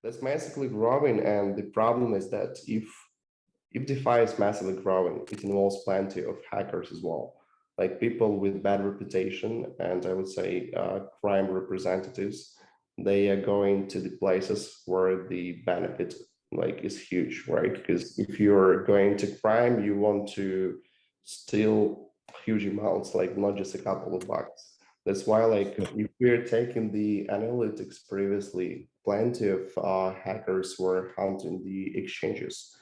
That's massively growing, and the problem is that if DeFi is massively growing, it involves plenty of hackers as well, like people with bad reputation, and I would say crime representatives. They are going to the places where the benefit like is huge, right? Because if you're going to crime, you want to steal huge amounts, like not just a couple of bucks. That's why, like, if we're taking the analytics previously, plenty of hackers were hunting the exchanges,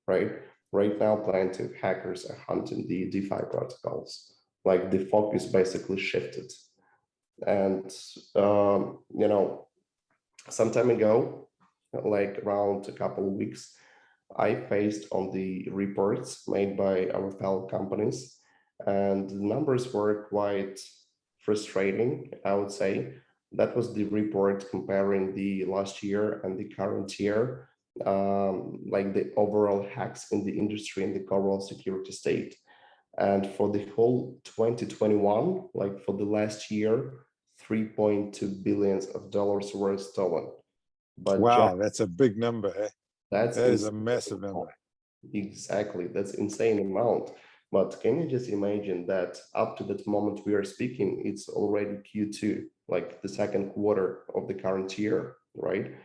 right? Right now, plenty of hackers are hunting the DeFi protocols. Like the focus basically shifted. And, some time ago, like around a couple of weeks, I faced on the reports made by our fellow companies, and the numbers were quite frustrating, I would say. That was the report comparing the last year and the current year, like the overall hacks in the industry and the overall security state. And for the whole 2021, like for the last year, 3.2 billions of dollars were stolen. But just, Wow, that's a big number. Eh? that's That is a massive number. exactly, that's insane amount. But can you just imagine that up to that moment we are speaking, it's already Q2, like the second quarter of the current year, right?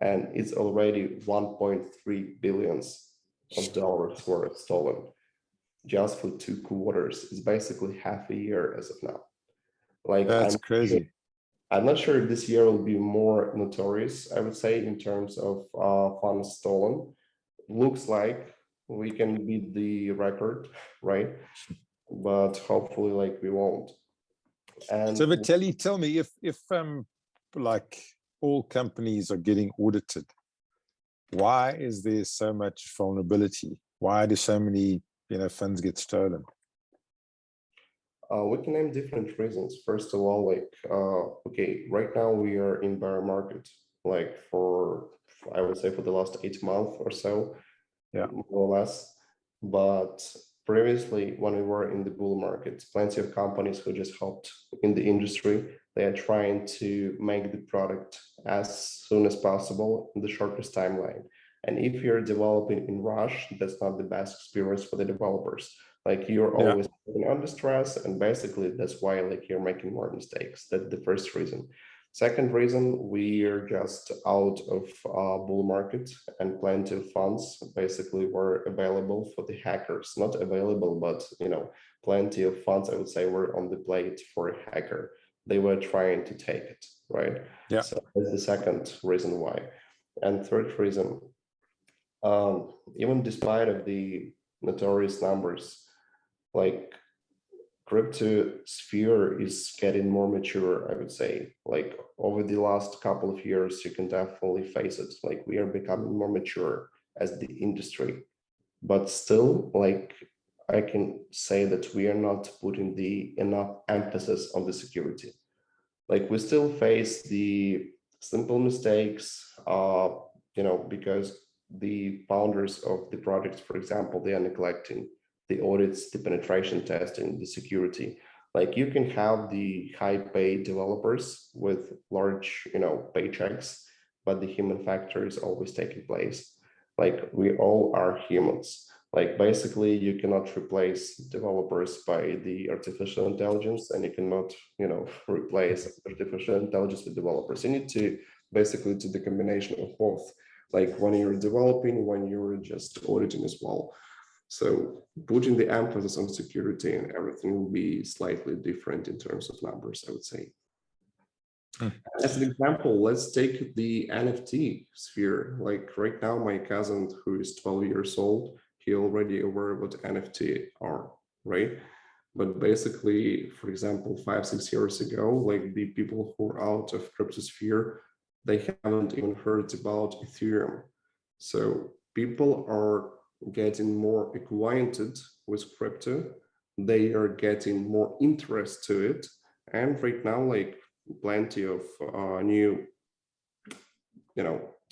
And it's already 1.3 billions of dollars were stolen just for 2 quarters. It's basically half a year as of now. Like That's crazy. I'm not sure if this year will be more notorious, I would say, in terms of funds stolen. Looks like we can beat the record, right? But hopefully, like, we won't. And So Vitalii, tell me if like all companies are getting audited, why is there so much vulnerability? Why do so many funds get stolen? we can name different reasons. First of all, like, okay, right now we are in bear market, like for, I would say, for the last 8 months or so, Yeah, more or less. But previously, when we were in the bull market, plenty of companies who just hopped in the industry, they are trying to make the product as soon as possible in the shortest timeline. And if you're developing in rush, that's not the best experience for the developers. Like, you're yeah. always under stress, and basically that's why, like, you're making more mistakes. That's the first reason. Second reason, we are just out of bull market, and plenty of funds basically were available for the hackers. Not available, but plenty of funds, I would say, were on the plate for a hacker. They were trying to take it, right? Yeah. So that's the second reason why. And third reason, even despite of the notorious numbers, like, crypto sphere is getting more mature, I would say. Like, over the last couple of years, you can definitely face it. Like, we are becoming more mature as the industry, but still, like, I can say that we are not putting the enough emphasis on the security. Like, we still face the simple mistakes, because the founders of the projects, for example, they are neglecting the audits, the penetration testing, the security. Like, you can have the high paid developers with large, paychecks, but the human factor is always taking place. Like, we all are humans. Like, basically, you cannot replace developers by the artificial intelligence, and you cannot, replace artificial intelligence with developers. You need to basically do the combination of both. Like, when you're developing, when you're just auditing as well. So putting the emphasis on security and everything will be slightly different in terms of numbers, I would say. As an example, let's take the NFT sphere. Like, right now, my cousin, who is 12 years old, he already aware what NFT are, right? But basically, for example, 5-6 years ago, like, the people who are out of crypto sphere, they haven't even heard about Ethereum. So people are getting more acquainted with crypto. They are getting more interest to it. And right now, like, plenty of new,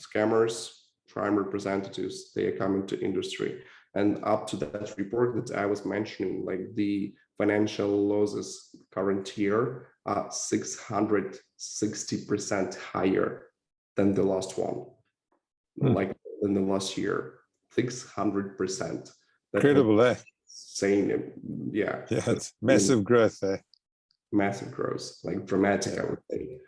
scammers, crime representatives, they are coming to industry. And up to that report that I was mentioning, like, the financial losses current year are 660% higher than the last one. like in the last year, 600%. Incredible, eh? Same, yeah. Yeah, it's massive growth, eh? Massive growth, like dramatic, I would say.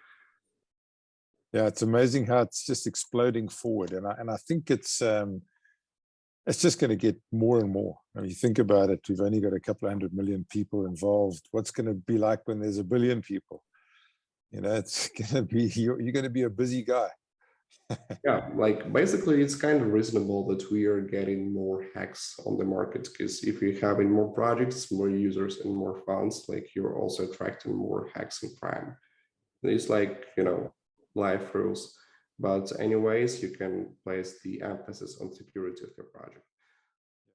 Yeah, it's amazing how it's just exploding forward, and I think it's just going to get more and more. I mean, you think about it, we've only got a couple of 100 million people involved. What's going to be like when there's 1 billion people? You know, it's going to be, you're going to be a busy guy. Yeah, like basically it's kind of reasonable that we are getting more hacks on the market, because if you're having more projects, more users and more funds, like you're also attracting more hacks and crime. It's like, you know, life rules. But anyways, you can place the emphasis on security of your project.